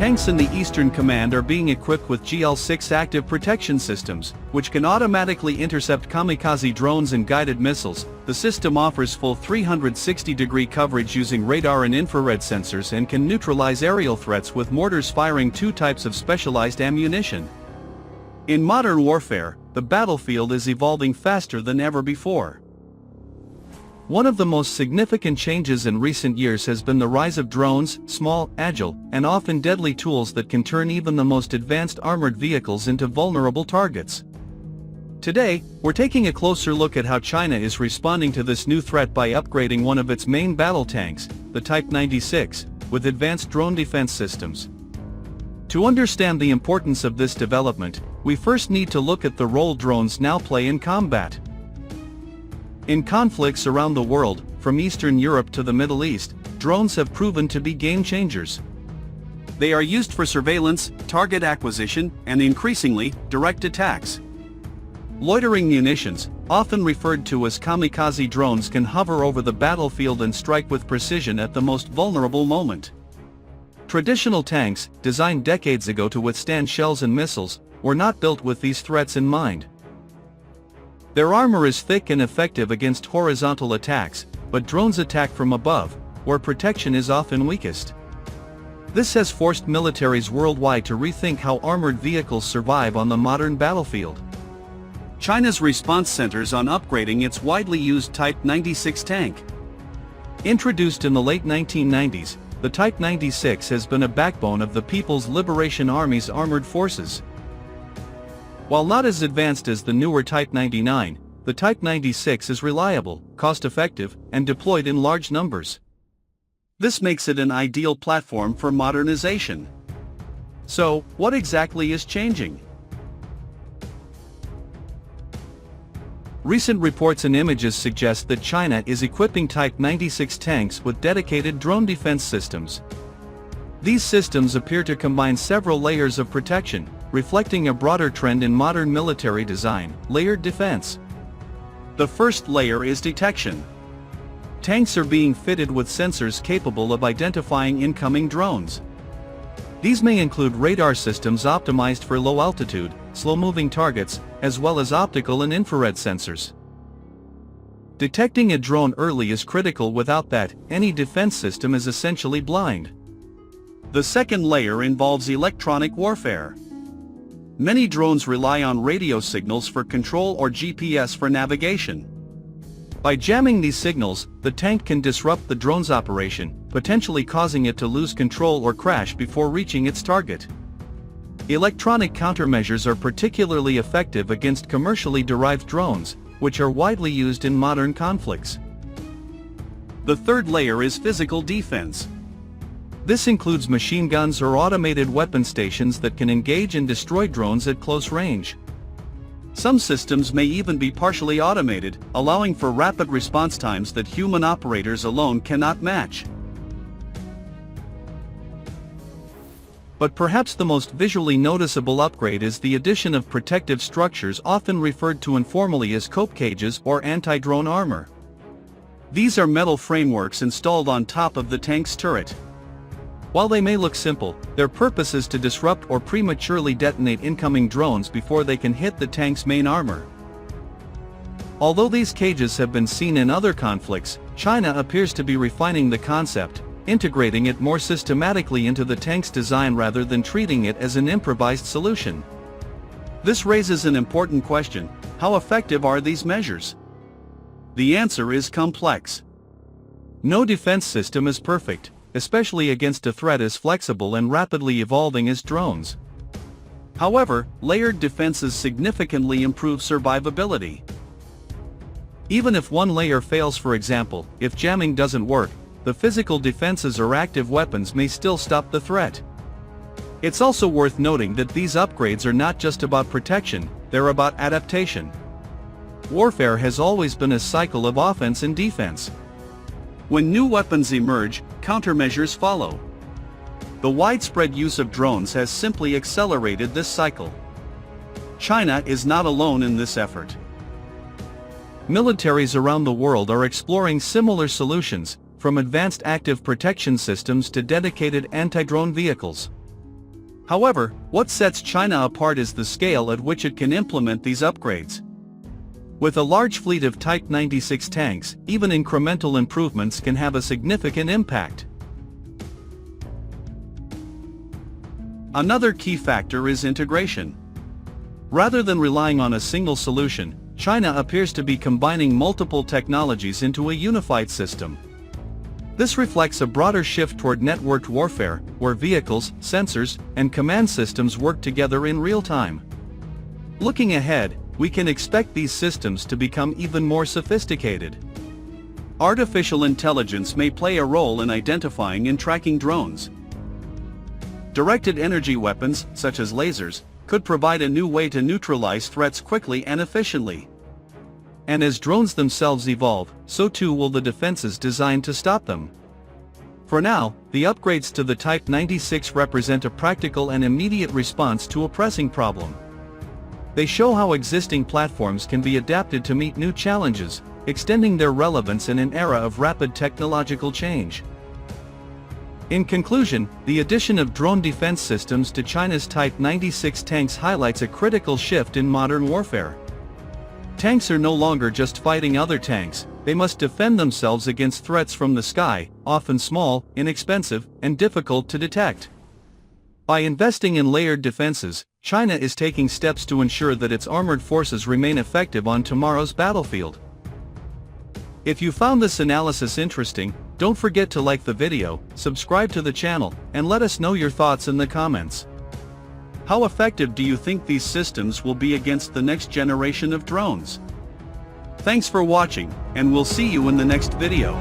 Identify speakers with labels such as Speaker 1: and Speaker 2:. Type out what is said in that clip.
Speaker 1: tanks in the Eastern Command are being equipped with GL-6 active protection systems, which can automatically intercept kamikaze drones and guided missiles. The system offers full 360-degree coverage using radar and infrared sensors and can neutralize aerial threats with mortars firing two types of specialized ammunition. In modern warfare, the battlefield is evolving faster than ever before. One of the most significant changes in recent years has been the rise of drones, small, agile, and often deadly tools that can turn even the most advanced armored vehicles into vulnerable targets. Today, we're taking a closer look at how China is responding to this new threat by upgrading one of its main battle tanks, the Type 96, with advanced drone defense systems. To understand the importance of this development, we first need to look at the role drones now play in combat. In conflicts around the world, from Eastern Europe to the Middle East, drones have proven to be game changers. They are used for surveillance, target acquisition, and increasingly, direct attacks. Loitering munitions, often referred to as kamikaze drones, can hover over the battlefield and strike with precision at the most vulnerable moment. Traditional tanks, designed decades ago to withstand shells and missiles, were not built with these threats in mind. Their armor is thick and effective against horizontal attacks, but drones attack from above, where protection is often weakest. This has forced militaries worldwide to rethink how armored vehicles survive on the modern battlefield. China's response centers on upgrading its widely used Type 96 tank. Introduced in the late 1990s, the Type 96 has been a backbone of the People's Liberation Army's armored forces. While not as advanced as the newer Type 99, the Type 96 is reliable, cost-effective, and deployed in large numbers. This makes it an ideal platform for modernization. So, what exactly is changing? Recent reports and images suggest that China is equipping Type 96 tanks with dedicated drone defense systems. These systems appear to combine several layers of protection, reflecting a broader trend in modern military design: layered defense. The first layer is detection. Tanks are being fitted with sensors capable of identifying incoming drones. These may include radar systems optimized for low-altitude, slow-moving targets, as well as optical and infrared sensors. Detecting a drone early is critical. Without that, any defense system is essentially blind. The second layer involves electronic warfare. Many drones rely on radio signals for control or GPS for navigation. By jamming these signals, the tank can disrupt the drone's operation, potentially causing it to lose control or crash before reaching its target. Electronic countermeasures are particularly effective against commercially derived drones, which are widely used in modern conflicts. The third layer is physical defense. This includes machine guns or automated weapon stations that can engage and destroy drones at close range. Some systems may even be partially automated, allowing for rapid response times that human operators alone cannot match. But perhaps the most visually noticeable upgrade is the addition of protective structures, often referred to informally as cope cages or anti-drone armor. These are metal frameworks installed on top of the tank's turret. While they may look simple, their purpose is to disrupt or prematurely detonate incoming drones before they can hit the tank's main armor. Although these cages have been seen in other conflicts, China appears to be refining the concept, integrating it more systematically into the tank's design rather than treating it as an improvised solution. This raises an important question: how effective are these measures? The answer is complex. No defense system is perfect, especially against a threat as flexible and rapidly evolving as drones. However, layered defenses significantly improve survivability. Even if one layer fails, for example, if jamming doesn't work, the physical defenses or active weapons may still stop the threat. It's also worth noting that these upgrades are not just about protection, they're about adaptation. Warfare has always been a cycle of offense and defense. When new weapons emerge, countermeasures follow. The widespread use of drones has simply accelerated this cycle. China is not alone in this effort. Militaries around the world are exploring similar solutions, from advanced active protection systems to dedicated anti-drone vehicles. However, what sets China apart is the scale at which it can implement these upgrades. With a large fleet of Type 96 tanks, even incremental improvements can have a significant impact. Another key factor is integration. Rather than relying on a single solution, China appears to be combining multiple technologies into a unified system. This reflects a broader shift toward networked warfare, where vehicles, sensors, and command systems work together in real time. Looking ahead, we can expect these systems to become even more sophisticated. Artificial intelligence may play a role in identifying and tracking drones. Directed energy weapons, such as lasers, could provide a new way to neutralize threats quickly and efficiently. And as drones themselves evolve, so too will the defenses designed to stop them. For now, the upgrades to the Type 96 represent a practical and immediate response to a pressing problem. They show how existing platforms can be adapted to meet new challenges, extending their relevance in an era of rapid technological change. In conclusion, the addition of drone defense systems to China's Type 96 tanks highlights a critical shift in modern warfare. Tanks are no longer just fighting other tanks, they must defend themselves against threats from the sky, often small, inexpensive, and difficult to detect. By investing in layered defenses, China is taking steps to ensure that its armored forces remain effective on tomorrow's battlefield. If you found this analysis interesting, don't forget to like the video, subscribe to the channel, and let us know your thoughts in the comments. How effective do you think these systems will be against the next generation of drones? Thanks for watching, and we'll see you in the next video.